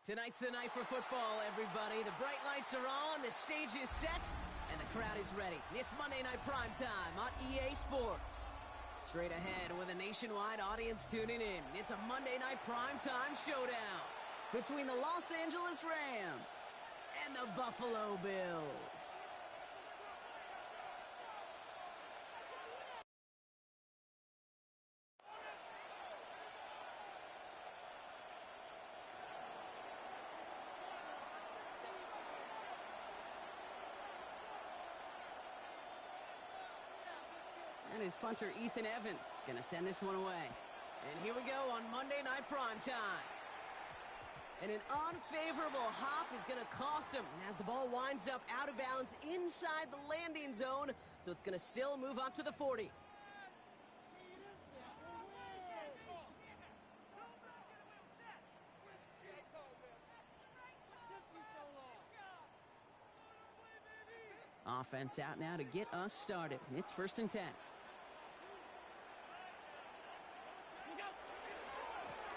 Tonight's the night for football, everybody. The bright lights are on, the stage is set, and the crowd is ready. It's Monday Night Primetime on EA Sports. Straight ahead with a nationwide audience tuning in, it's a Monday Night Primetime showdown between the Los Angeles Rams and the Buffalo Bills. And his punter, Ethan Evans, going to send this one away. And here we go on Monday Night Primetime. And an unfavorable hop is going to cost him as the ball winds up out of bounds inside the landing zone. So it's going to still move up to the 40. Offense out now to get us started. It's 1st and 10.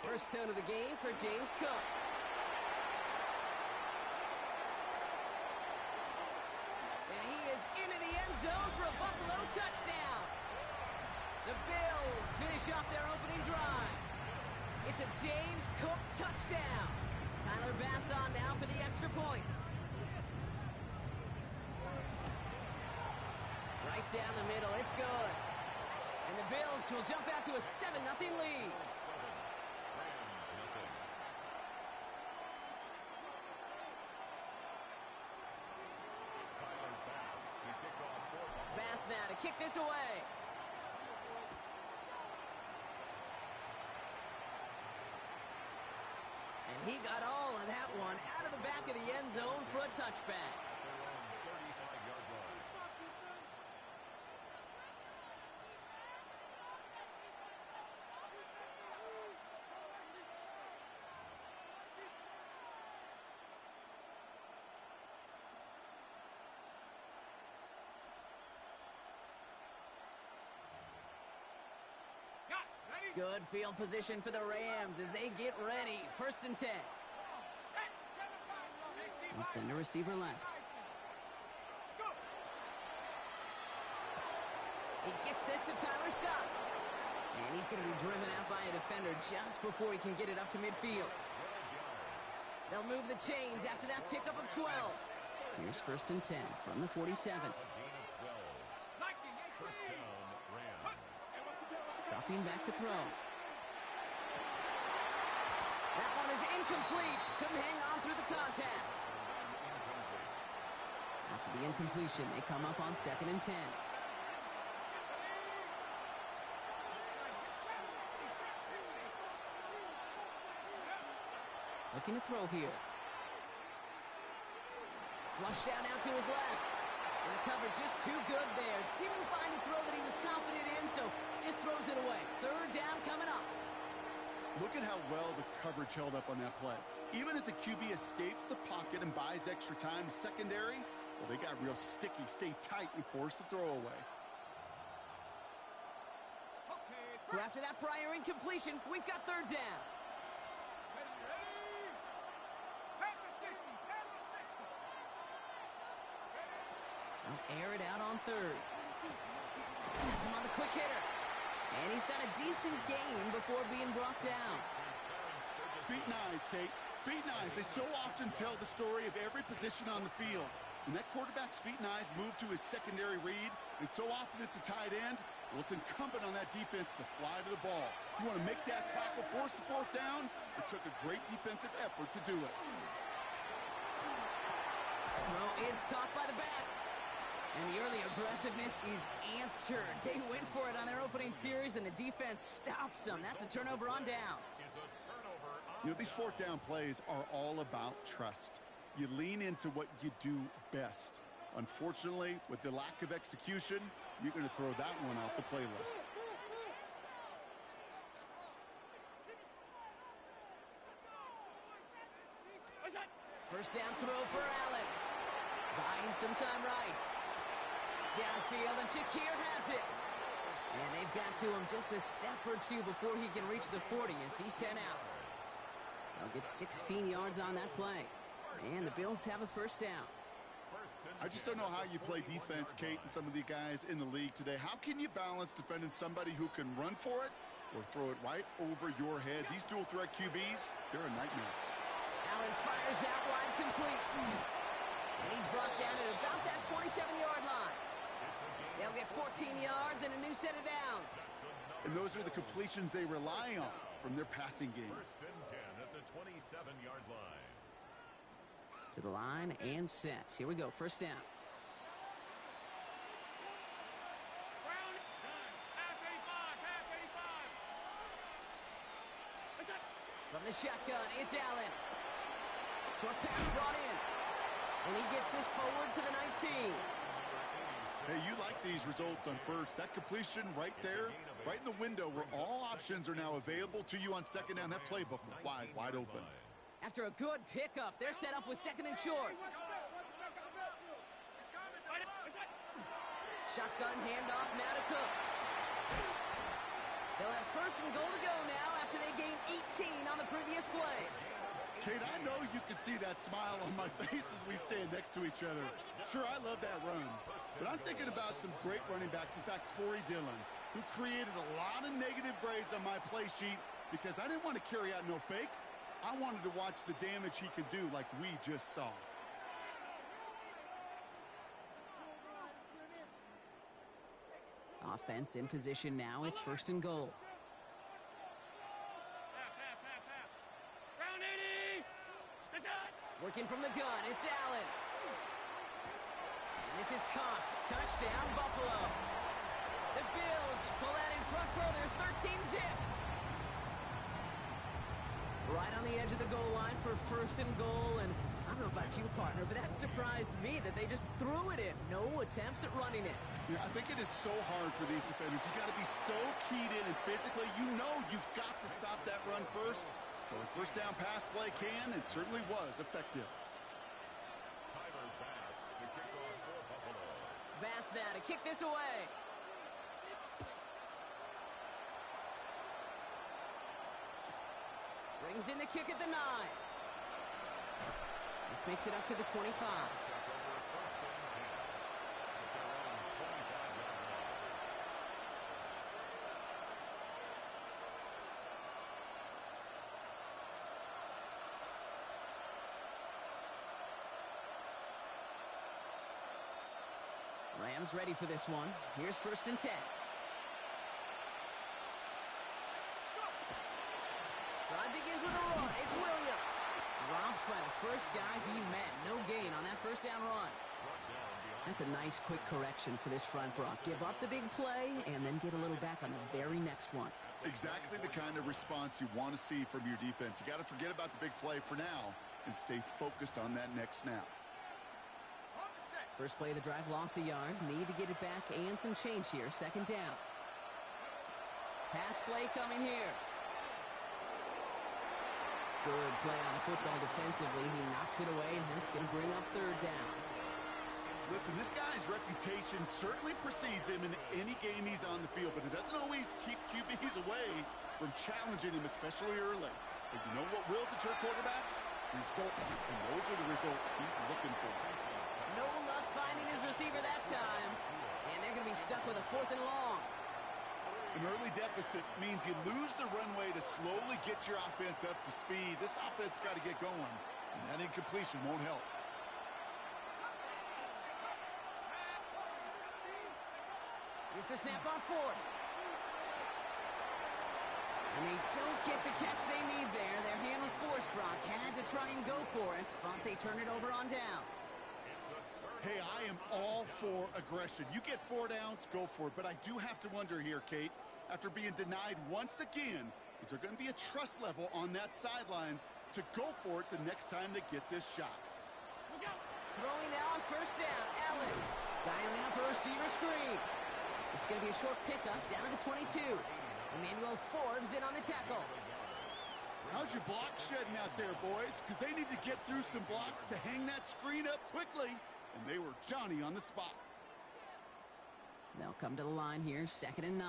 First tone of the game for James Cook. And he is into the end zone for a Buffalo touchdown. The Bills finish off their opening drive. It's a James Cook touchdown. Tyler Bass on now for the extra point. Right down the middle, it's good. And the Bills will jump out to a 7-0 lead. Bass now to kick this away. And he got all of that one out of the back of the end zone for a touchback. Good field position for the Rams as they get ready. 1st and 10. And send a receiver left. He gets this to Tyler Scott. And he's going to be driven out by a defender just before he can get it up to midfield. They'll move the chains after that pickup of 12. Here's 1st and 10 from the 47. Dropping back to throw. That one is incomplete. Couldn't hang on through the contact. After the incompletion, they come up on 2nd and 10. Looking to throw here. Flush down now to his left. And the cover just too good there. Didn't find a throw that he was confident in, so just throws it away. 3rd down coming up. Look at how well the coverage held up on that play. Even as the QB escapes the pocket and buys extra time secondary, well, they got real sticky, stay tight, and force the throw away. So after that prior incompletion, we've got 3rd down. They'll air it out on 3rd. Gets him on the quick hitter. And he's got a decent gain before being brought down. Feet and eyes, Kate. Feet and eyes. They so often tell the story of every position on the field. When that quarterback's feet and eyes move to his secondary read, and so often it's a tight end, well, it's incumbent on that defense to fly to the ball. You want to make that tackle, force the 4th down? It took a great defensive effort to do it. Throw is caught by the back. And the early aggressiveness is answered. They went for it on their opening series, and the defense stops them. That's a turnover on downs. You know, these 4th down plays are all about trust. You lean into what you do best. Unfortunately, with the lack of execution, you're going to throw that one off the playlist. First down throw for Allen. Buying some time right. Downfield, and Shakir has it. And they've got to him just a step or two before he can reach the 40 as he's sent out. They'll get 16 yards on that play. And the Bills have a first down. I just don't know how you play defense, Kate, and some of the guys in the league today. How can you balance defending somebody who can run for it or throw it right over your head? These dual threat QBs, they're a nightmare. Allen fires out wide, complete. And he's brought down at about that 27-yard line. They'll get 14 yards and a new set of downs. And those are the completions they rely on from their passing game. First and 10 at the 27-yard line. To the line and set. Here we go, first down. From the shotgun, it's Allen. Short pass brought in. And he gets this forward to the 19. Hey, you like these results on first. That completion right there, right in the window where all options are now available to you on second down. That playbook wide open. After a good pickup, they're set up with second and short. Shotgun handoff now to Cook. They'll have first and goal to go now after they gain 18 on the previous play. Kate, I know you can see that smile on my face as we stand next to each other. Sure, I love that run, but I'm thinking about some great running backs. In fact, Corey Dillon, who created a lot of negative grades on my play sheet because I didn't want to carry out no fake. I wanted to watch the damage he could do like we just saw. Offense in position now. It's first and goal. Working from the gun, it's Allen. And this is Cox. Touchdown, Buffalo. The Bills pull out in front further, 13-zip. Right on the edge of the goal line for first and goal. And I don't know about you, partner, but that surprised me that they just threw it in. No attempts at running it. Yeah, I think it is so hard for these defenders. You got to be so keyed in and physically. You know you've got to stop that run first. So a first down pass play can and certainly was effective. Tyler Bass to kick off for Buffalo. Bass now to kick this away. Brings in the kick at the 9. This makes it up to the 25. Rams ready for this one. Here's first and 10. Drive begins with a run. It's Williams. Dropped by the first guy he met. No gain on that first down run. That's a nice quick correction for this front, Brock. Give up the big play and then get a little back on the very next one. Exactly the kind of response you want to see from your defense. You got to forget about the big play for now and stay focused on that next snap. First play of the drive, lost a yard. Need to get it back and some change here. Second down. Pass play coming here. Good play on the football defensively. He knocks it away, and that's going to bring up third down. Listen, this guy's reputation certainly precedes him in any game he's on the field, but it doesn't always keep QBs away from challenging him, especially early. But you know what will deter quarterbacks? Results, and those are the results he's looking for. No luck finding his receiver that time, and they're going to be stuck with a fourth and long. An early deficit means you lose the runway to slowly get your offense up to speed. This offense got to get going, and that incompletion won't help. Here's the snap on fourth. And they don't get the catch they need there. Their hand was forced, Brock. Had to try and go for it, but they turn it over on downs. Hey, I am all for aggression. You get 4 downs, go for it. But I do have to wonder here, Kate, after being denied once again, is there going to be a trust level on that sidelines to go for it the next time they get this shot? Throwing now on first down, Allen. Dialing up a receiver screen. It's going to be a short pickup down to the 22. Emmanuel Forbes in on the tackle. How's your block shedding out there, boys? Because they need to get through some blocks to hang that screen up quickly. And they were Johnny on the spot. They'll come to the line here, second and 9.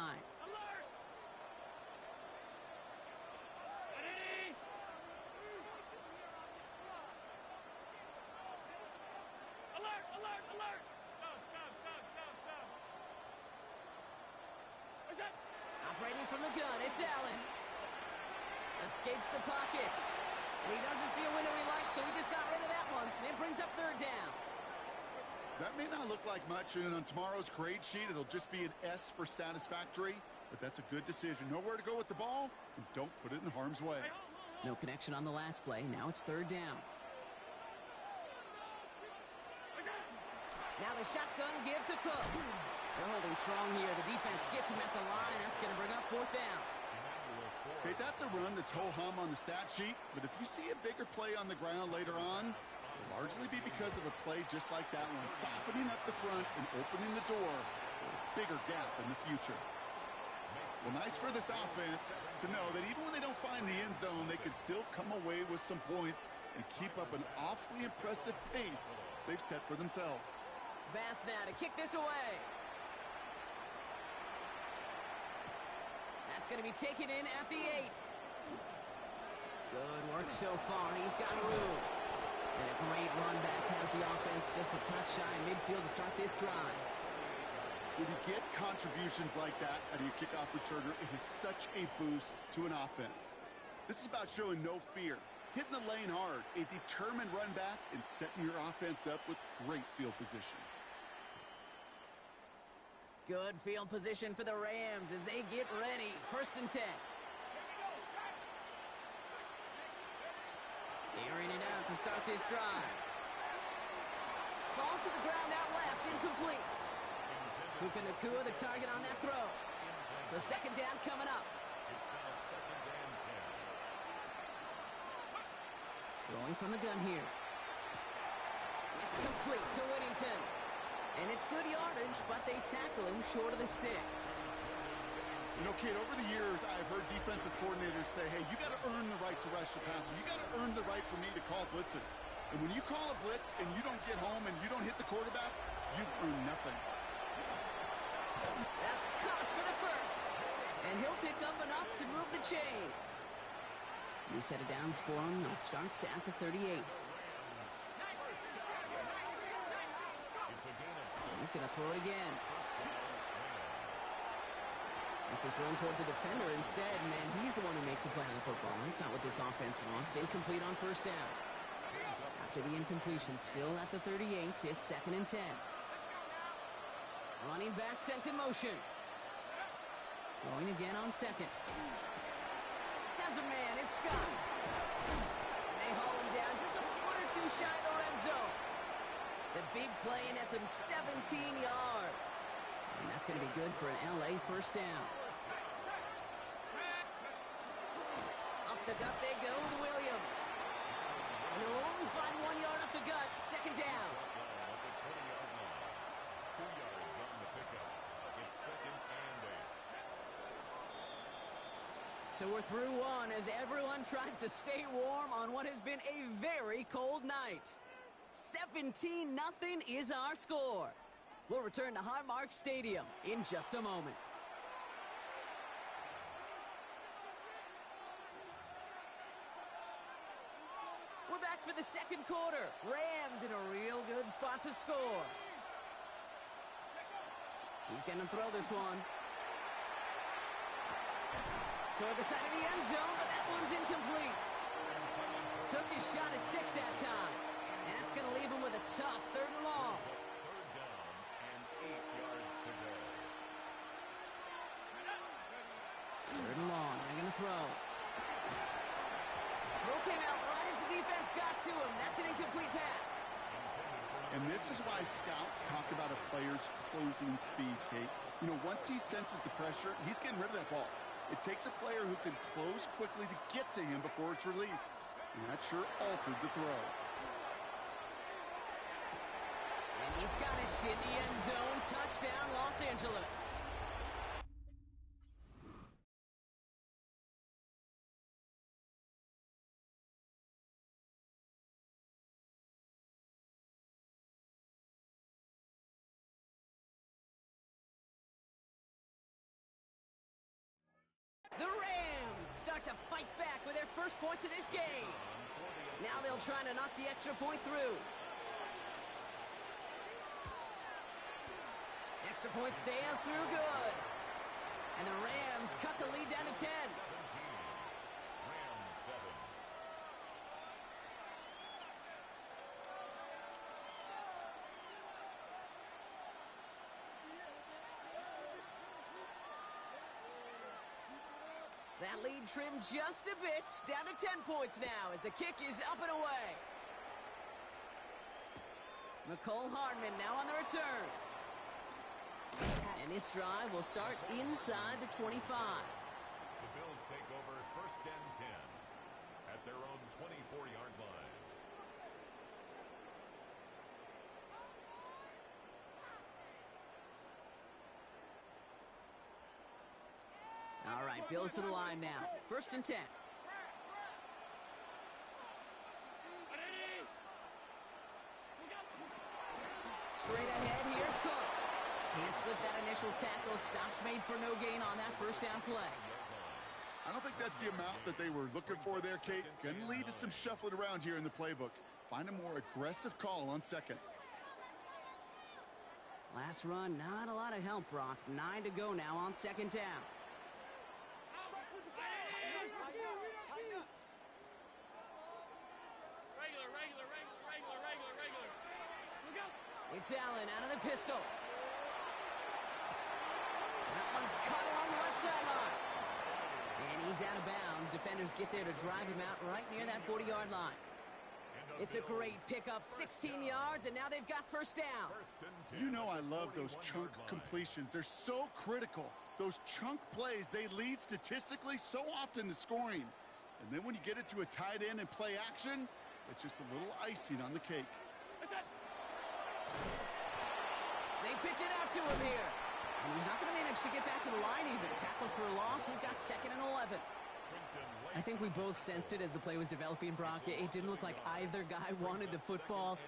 from the gun. It's Allen. Escapes the pocket. And he doesn't see a window he likes, so he just got rid of that one. And brings up third down. That may not look like much, and on tomorrow's grade sheet, it'll just be an S for satisfactory, but that's a good decision. Know where to go with the ball, and don't put it in harm's way. No connection on the last play. Now it's third down. Now the shotgun give to Cook. They're holding strong here. The defense gets him at the line. That's going to bring up fourth down. Okay, that's a run that's ho-hum on the stat sheet, but if you see a bigger play on the ground later on, it'll largely be because of a play just like that one, softening up the front and opening the door for a bigger gap in the future. Well, nice for this offense to know that even when they don't find the end zone, they can still come away with some points and keep up an awfully impressive pace they've set for themselves. Bass now to kick this away. That's going to be taken in at the 8. Good work so far. He's got room. And a great run back has the offense just a touch shy of midfield to start this drive. When you get contributions like that out of your kickoff returner, it is such a boost to an offense. This is about showing no fear, hitting the lane hard, a determined run back, and setting your offense up with great field position. Good field position for the Rams as they get ready. First and 10. Airing it out to start this drive. Falls to the ground out left, incomplete. Puka Nacua the target on that throw. So second down coming up. Throwing from the gun here. It's complete to Whittington. And it's good yardage, but they tackle him short of the sticks. You know, Kate, over the years, I've heard defensive coordinators say, hey, you got to earn the right to rush the passer. You got to earn the right for me to call blitzes. And when you call a blitz and you don't get home and you don't hit the quarterback, you've earned nothing. That's caught for the first. And he'll pick up enough to move the chains. New set of downs for him. Now starts at the 38. He's going to throw it again. This is thrown towards a defender instead, and he's the one who makes the play on the football. That's not what this offense wants. Incomplete on first down. After the incompletion, still at the 38, it's second and 10. Running back sent in motion. Throwing again on second. Has a man, it's Scott. They haul him down just a foot or two shy of the red zone. The big play nets him 17 yards. And that's going to be good for an LA first down. Up the gut they go with Williams. And they'll only find 1 yard up the gut. Second down. At the 20-yard line. 2 yards on the pickup. It's second and 8. So we're through one as everyone tries to stay warm on what has been a very cold night. 17-0 is our score. We'll return to Highmark Stadium in just a moment. We're back for the second quarter. Rams in a real good spot to score. He's going to throw this one. Toward the side of the end zone, but that one's incomplete. Took his shot at 6 that time. And that's going to leave him with a tough third and long. Third down and 8 yards to go. Third and long. They're going to throw. Throw came out right as the defense got to him. That's an incomplete pass. And this is why scouts talk about a player's closing speed, Kate. You know, once he senses the pressure, he's getting rid of that ball. It takes a player who can close quickly to get to him before it's released. And that sure altered the throw. And he's got it in the end zone. Touchdown, Los Angeles. The Rams start to fight back with their first points of this game. Now they'll try to knock the extra point through. Extra point sails through good. And the Rams cut the lead down to 10. 17. Rams 7. That lead trimmed just a bit, down to 10 points now as the kick is up and away. McCole Hardman now on the return. And this drive will start inside the 25. The Bills take over 1st and 10 at their own 24-yard line. All right, Bills to the line now. 1st and 10. Straight ahead, here's Cook. Can't slip that initial tackle. Stops made for no gain on that 1st down play. I don't think that's the amount that they were looking for there, Kate. Going to lead to some shuffling around here in the playbook. Find a more aggressive call on 2nd. Last run, not a lot of help, Brock. 9 to go now on 2nd down. It's Allen out of the pistol. That one's caught along the left sideline. And he's out of bounds. Defenders get there to drive him out right near that 40-yard line. It's a great pickup, 16 yards, and now they've got 1st down. You know I love those chunk completions. They're so critical. Those chunk plays, they lead statistically so often to scoring. And then when you get it to a tight end and play action, it's just a little icing on the cake. They pitch it out to him here. And he's not going to manage to get back to the line even. Tackled for a loss. We've got 2nd and 11. I think we both sensed it as the play was developing, Brock. It didn't look like either guy wanted the football,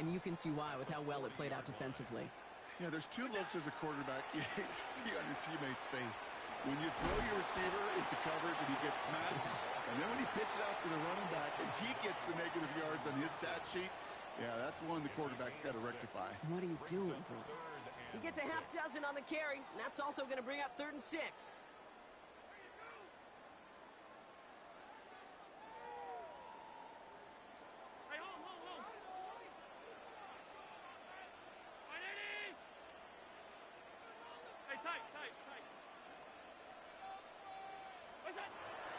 and you can see why with how well it played out defensively. Yeah, there's 2 looks as a quarterback you hate to see on your teammate's face. When you throw your receiver into coverage and he gets smacked, and then when you pitch it out to the running back and he gets the negative yards on his stat sheet, yeah, that's one the quarterback's got to rectify. What are you doing, bro? He gets a half dozen on the carry, and that's also going to bring up 3rd and 6.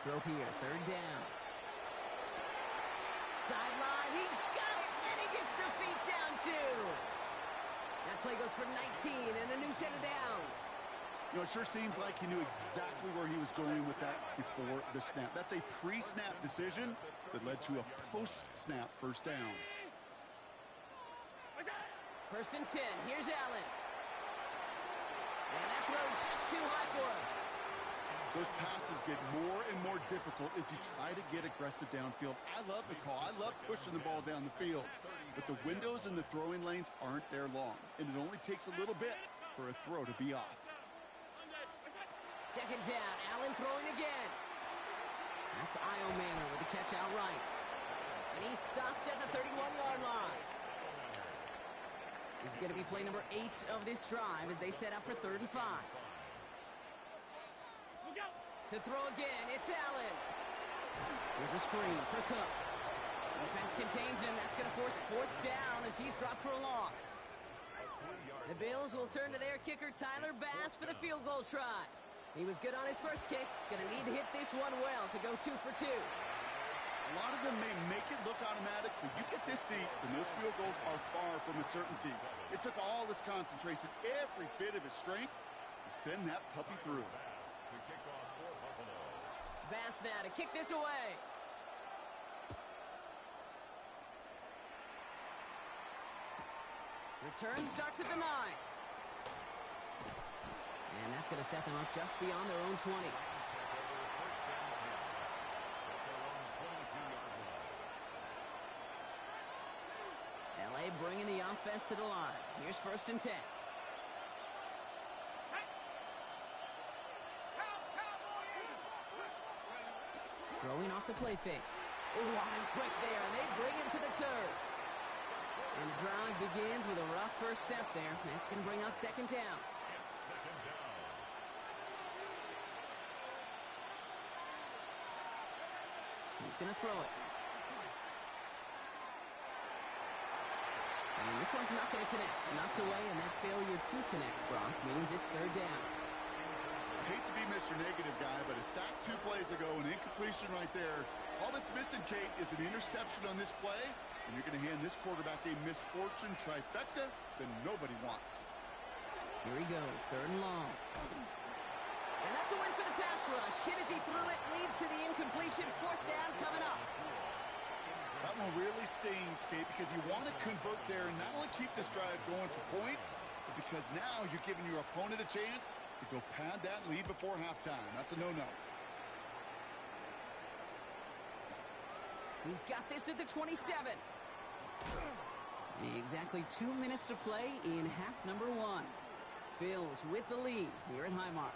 Throw here, 3rd down. Sideline, he's got it, and he gets the feet down too. That play goes for 19 and a new set of downs. You know, it sure seems like he knew exactly where he was going with that before the snap. That's a pre-snap decision that led to a post-snap 1st down. 1st and 10, here's Allen. And that throw just too high for him. Those passes get more and more difficult as you try to get aggressive downfield. I love the call. I love pushing the ball down the field. But the windows in the throwing lanes aren't there long. And it only takes a little bit for a throw to be off. 2nd down, Allen throwing again. That's Io Manor with the catch outright. And he's stopped at the 31-yard line. This is going to be play number 8 of this drive as they set up for 3rd and 5. To throw again, it's Allen. Here's a screen for Cook. Defense contains him. That's going to force 4th down as he's dropped for a loss. The Bills will turn to their kicker, Tyler Bass, for the field goal try. He was good on his first kick. Going to need to hit this one well to go 2 for 2. A lot of them may make it look automatic, but you get this deep, and those field goals are far from a certainty. It took all his concentration, every bit of his strength, to send that puppy through. Bass now to kick this away. Return starts at the 9. And that's going to set them up just beyond their own 20. LA bringing the offense to the line. Here's 1st and 10. Throwing off the play fake. Oh, on him quick there, and they bring him to the turn. And the drive begins with a rough first step there. That's going to bring up 2nd down. He's going to throw it. And this one's not going to connect. Knocked away, and that failure to connect, Brock, means it's third down. I hate to be Mr. Negative guy, but a sack 2 plays ago, an incompletion right there. All that's missing, Kate, is an interception on this play, and you're going to hand this quarterback a misfortune trifecta that nobody wants. Here he goes, third and long. And that's a win for the pass rush. Hit as he threw it, leads to the incompletion. Fourth down coming up. That one really stings, Kate, because you want to convert there and not only keep this drive going for points, but because now you're giving your opponent a chance to go pad that lead before halftime. That's a no-no. He's got this at the 27. Exactly 2 minutes to play in half number 1. Bills with the lead here at Highmark.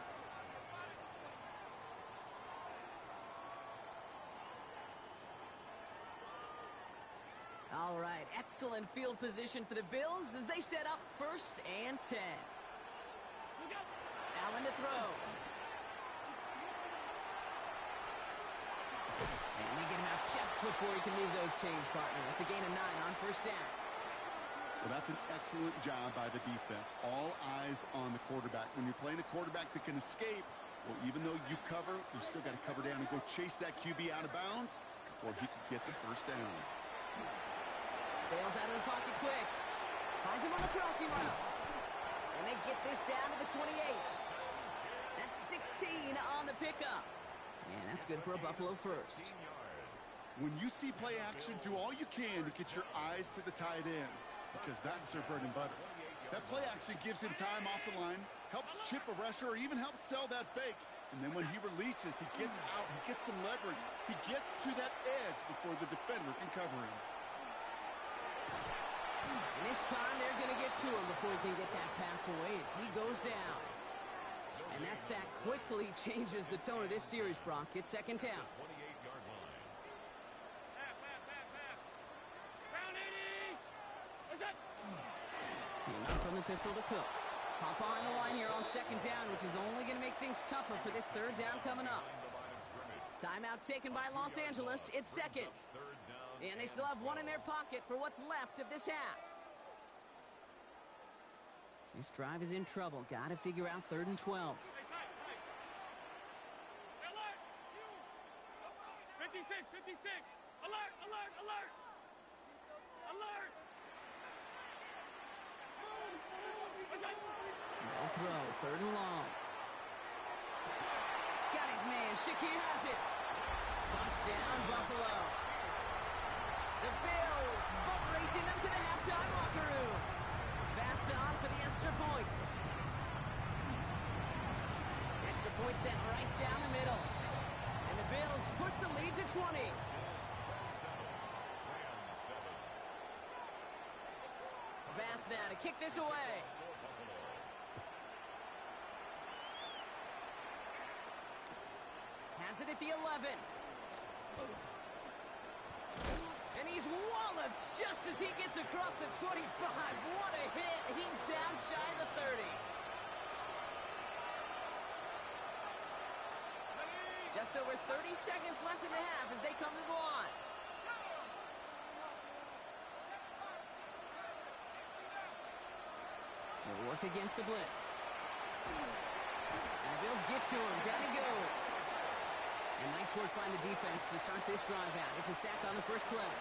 All right, excellent field position for the Bills as they set up 1st and 10. Allen to throw. And they get him out just before he can move those chains, partner. It's a gain of 9 on 1st down. Well, that's an excellent job by the defense. All eyes on the quarterback. When you're playing a quarterback that can escape, well, even though you cover, you still got to cover down and go chase that QB out of bounds before he can get the 1st down. Bails out of the pocket quick. Finds him on the crossing route. And they get this down to the 28. That's 16 on the pickup. And that's good for a Buffalo first. When you see play action, do all you can to get your eyes to the tight end, because that's their bread and butter. That play action gives him time off the line, helps chip a rusher, or even helps sell that fake. And then when he releases, he gets out, he gets some leverage. He gets to that edge before the defender can cover him. And this time they're going to get to him before he can get that pass away as he goes down. And that sack quickly changes the tone of this series, Brock. It's 2nd down. 28-yard line. Enough from the pistol to Cook. Hop behind the line here on 2nd down, which is only going to make things tougher for this 3rd down coming up. Timeout taken by Los Angeles. It's 2nd. And they still have 1 in their pocket for what's left of this half. This drive is in trouble. Got to figure out 3rd and 12. 56. Alert! No throw. 3rd and long. Got his man. Shakir has it. Touchdown, Buffalo. The Bills boat racing them to the halftime locker room. Pass on for the extra point. Extra point set right down the middle. And the Bills push the lead to 20. Bass now to kick this away. Has it at the 11. And he's walloped just as he gets across the 25. What a hit. He's down shy of the 30. Just over 30 seconds left in the half as they come to the line. They'll work against the blitz. And the Bills get to him. Down he goes. And nice work by the defense to start this drive out. It's a sack on the first play.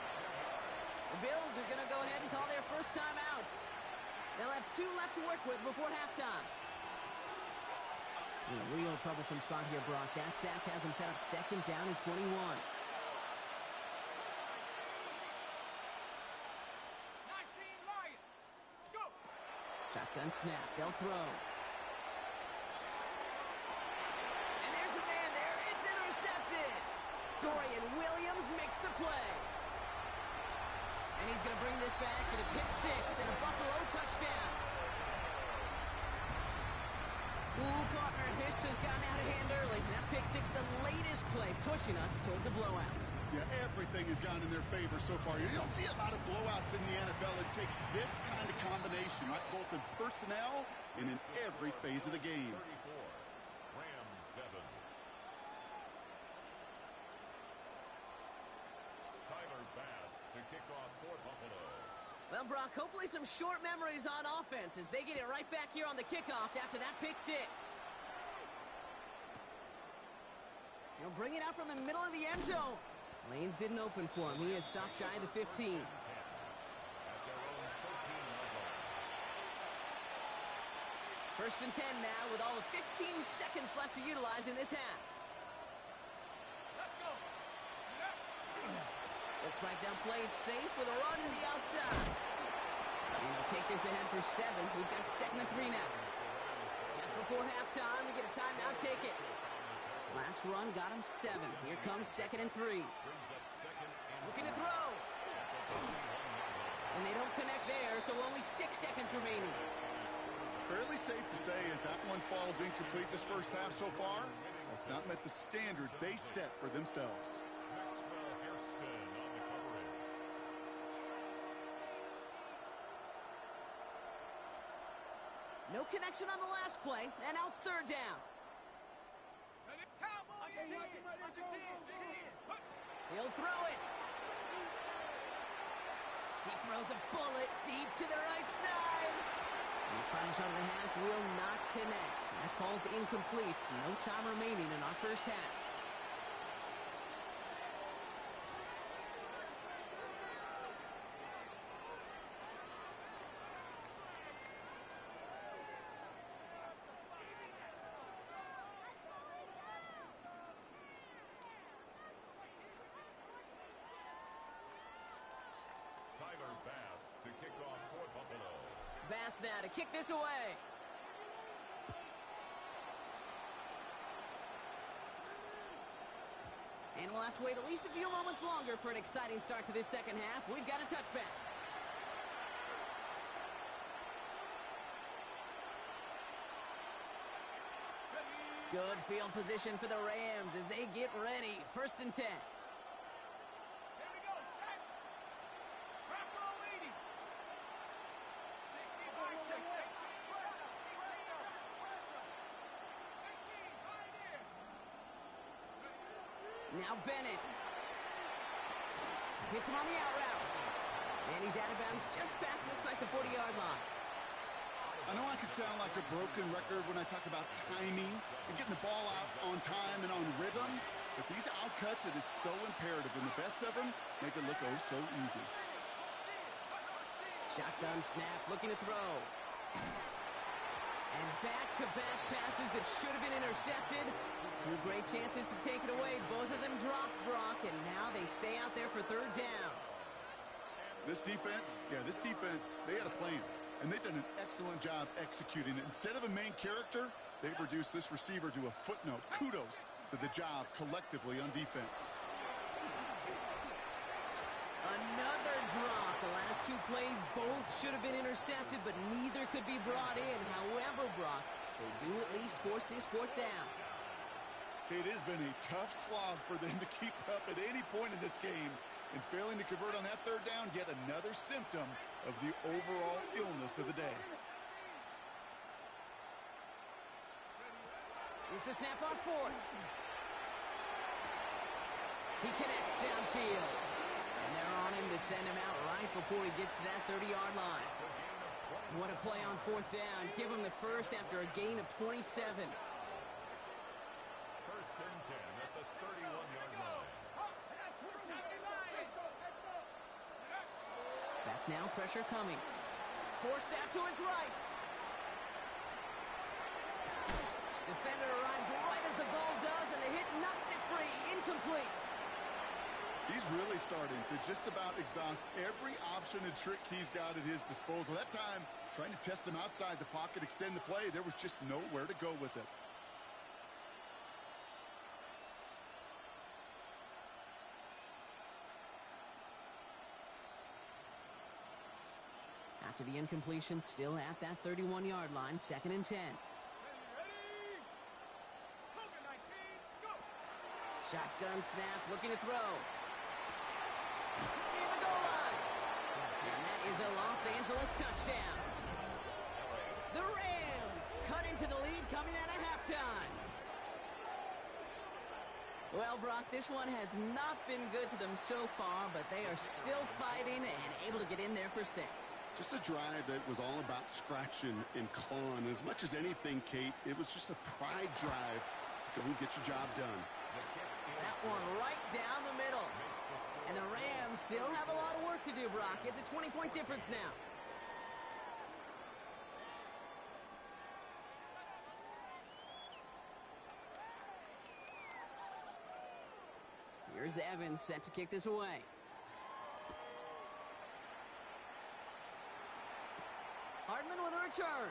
The Bills are going to go ahead and call their first time out. They'll have 2 left to work with before halftime. In a real troublesome spot here, Brock. That sack has him set up 2nd down and 21. Shotgun snap. They'll throw. And there's a man there. It's intercepted. Dorian Williams makes the play. And he's going to bring this back with a pick 6 and a Buffalo touchdown. Ooh, partner, this has gotten out of hand early. That pick 6, the latest play, pushing us towards a blowout. Yeah, everything has gone in their favor so far. You don't see a lot of blowouts in the NFL. It takes this kind of combination, right? Both in personnel and in every phase of the game. 34, Rams 7. Brock, hopefully some short memories on offense as they get it right back here on the kickoff after that pick six. He'll bring it out from the middle of the end zone. Lanes didn't open for him. He has stopped shy of the 15. First and 10 now with all of 15 seconds left to utilize in this half. Let's go. Looks like they'll play it safe with a run to the outside. And they'll take this ahead for 7. We've got 2nd and 3 now. Just before halftime, we get a timeout ticket. Last run got him 7. Here comes 2nd and 3. Looking to throw. And they don't connect there, so only 6 seconds remaining. Fairly safe to say as that one falls incomplete this first half so far, that's not met the standard they set for themselves. Maxwell Hairston on the coverage. No connection on the last play, and now it's 3rd down. He'll throw it. He throws a bullet deep to the right side. His final shot of the half will not connect. That falls incomplete. No time remaining in our first half. Tyler Bass to kick off for Buffalo. Bass now to kick this away. And we'll have to wait at least a few moments longer for an exciting start to this second half. We've got a touchback. Good field position for the Rams as they get ready. 1st and 10. Now Bennett. Hits him on the out route. And he's out of bounds just past, looks like, the 40-yard line. I know I could sound like a broken record when I talk about timing and getting the ball out on time and on rhythm, but these outcuts, it is so imperative, and the best of them make it look oh so easy. Shotgun snap, looking to throw. And back-to-back passes that should have been intercepted. 2 great chances to take it away. Both of them dropped, Brock, and now they stay out there for 3rd down. This defense, they had a plan, and they've done an excellent job executing it. Instead of a main character, they've reduced this receiver to a footnote. Kudos to the job collectively on defense. Another drop. The last 2 plays both should have been intercepted, but neither could be brought in. However, Brock, they do at least force this 4th down. It has been a tough slog for them to keep up at any point in this game, and failing to convert on that 3rd down, yet another symptom of the overall illness of the day. Here's the snap on 4th. He connects downfield. And they're on him to send him out right before he gets to that 30-yard line. What a play on 4th down. Give him the first after a gain of 27. 1st and 10 at the 31-yard line. Back now, pressure coming. Forced out to his right. Defender arrives right as the ball does, and the hit knocks it free. Incomplete. He's really starting to just about exhaust every option and trick he's got at his disposal. That time, trying to test him outside the pocket, extend the play, there was just nowhere to go with it. After the incompletion, still at that 31-yard line, 2nd and 10. Shotgun snap, looking to throw. Near the goal line. And that is a Los Angeles touchdown. The Rams cut into the lead coming out of halftime. Well, Brock, this one has not been good to them so far, but they are still fighting and able to get in there for 6. Just a drive that was all about scratching and clawing. As much as anything, Kate, it was just a pride drive to go and get your job done. That one right down the middle. And the Rams still have a lot of work to do, Brock. It's a 20-point difference now. Here's Evans set to kick this away. Hardman with a return.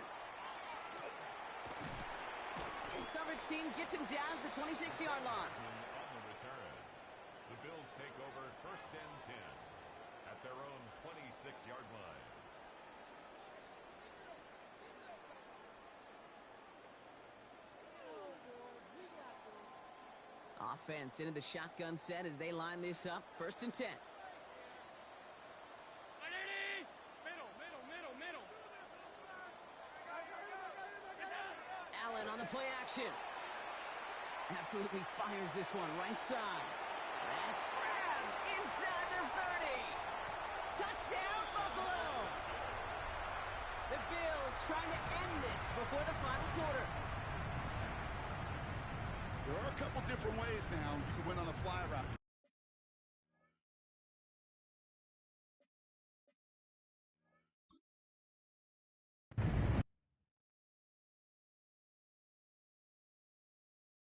Coverage team gets him down at the 26-yard line. On the return, the Bills take over 1st and 10 at their own 26-yard line. Offense into the shotgun set as they line this up. 1st and 10. Allen on the play action. Absolutely fires this one right side. That's grabbed inside the 30. Touchdown, Buffalo. The Bills trying to end this before the final quarter. There are a couple different ways now you can win on a fly route.